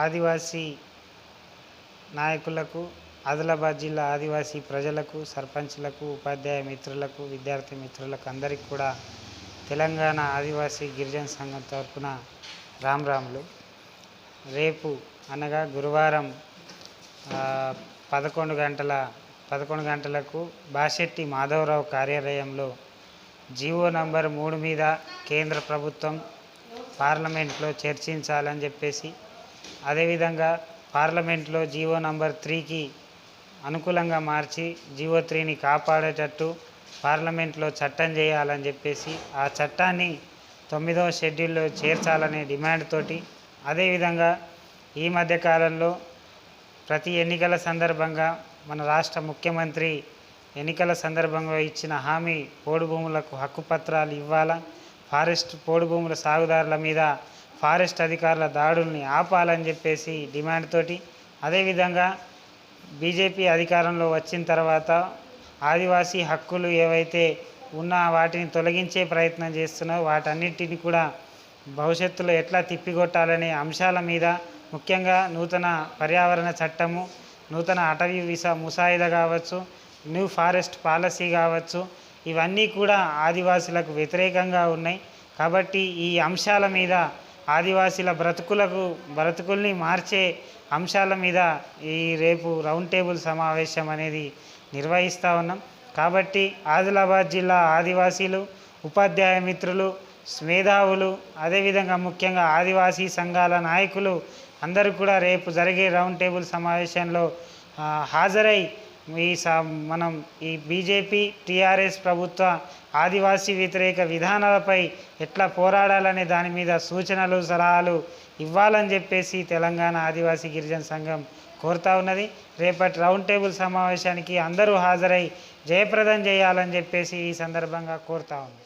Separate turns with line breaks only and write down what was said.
ఆదివాసీ నాయకులకు, ఆదిలాబాద్ జిల్లా ఆదివాసీ ప్రజలకు, సర్పంచ్లకు, ఉపాధ్యాయ మిత్రులకు, విద్యార్థి మిత్రులకు అందరికీ కూడా తెలంగాణ ఆదివాసీ గిరిజన సంఘం తరఫున రామ్రాములు. రేపు అనగా గురువారం 11 గంటలకు బాషెట్టి మాధవరావు కార్యాలయంలో జీవో నంబర్ 3 మీద కేంద్ర ప్రభుత్వం పార్లమెంట్లో చర్చించాలని చెప్పేసి, అదేవిధంగా పార్లమెంట్లో జీవో నంబర్ 3కి అనుకూలంగా మార్చి జీవో 3ని కాపాడేటట్టు పార్లమెంట్లో చట్టం చేయాలని చెప్పేసి, ఆ చట్టాన్ని 9వ షెడ్యూల్లో చేర్చాలనే డిమాండ్ తోటి, అదేవిధంగా ఈ మధ్యకాలంలో ప్రతి ఎన్నికల సందర్భంగా మన రాష్ట్ర ముఖ్యమంత్రి ఎన్నికల సందర్భంగా ఇచ్చిన హామీ పోడు భూములకు హక్కు పత్రాలు ఇవ్వాలా, పోడు భూముల సాగుదారుల మీద ఫారెస్ట్ అధికారుల దాడుల్ని ఆపాలని చెప్పేసి డిమాండ్ తోటి, అదేవిధంగా బీజేపీ అధికారంలో వచ్చిన తర్వాత ఆదివాసీ హక్కులు ఏవైతే ఉన్నా వాటిని తొలగించే ప్రయత్నం చేస్తున్నారో వాటన్నిటిని కూడా భవిష్యత్తులో ఎట్లా తిప్పికొట్టాలనే అంశాల మీద, ముఖ్యంగా నూతన పర్యావరణ చట్టము, నూతన అటవీ ముసాయిదా కావచ్చు, న్యూ ఫారెస్ట్ పాలసీ కావచ్చు, ఇవన్నీ కూడా ఆదివాసులకు వ్యతిరేకంగా ఉన్నాయి. కాబట్టి ఈ అంశాల మీద ఆదివాసీల బ్రతుకుల్ని మార్చే అంశాల మీద రేపు రౌండ్ టేబుల్ సమావేశం అనేది నిర్వహిస్తూ ఉన్నాం. కాబట్టి ఆదిలాబాద్ జిల్లా ఆదివాసీలు, ఉపాధ్యాయ మిత్రులు, మేధావులు, అదేవిధంగా ముఖ్యంగా ఆదివాసీ సంఘాల నాయకులు అందరూ కూడా రేపు జరిగే రౌండ్ టేబుల్ సమావేశంలో హాజరై మనం ఈ బీజేపీ టీఆర్ఎస్ ప్రభుత్వ ఆదివాసీ వ్యతిరేక విధానాలపై ఎట్లా పోరాడాలనే దాని మీద సూచనలు, సలహాలు ఇవ్వాలని చెప్పేసి తెలంగాణ ఆదివాసీ గిరిజన సంఘం కోరుతా ఉన్నది. రేపటి రౌండ్ టేబుల్ సమావేశానికి అందరూ హాజరై జయప్రదం చేయాలని చెప్పేసి ఈ సందర్భంగా కోరుతా ఉంది.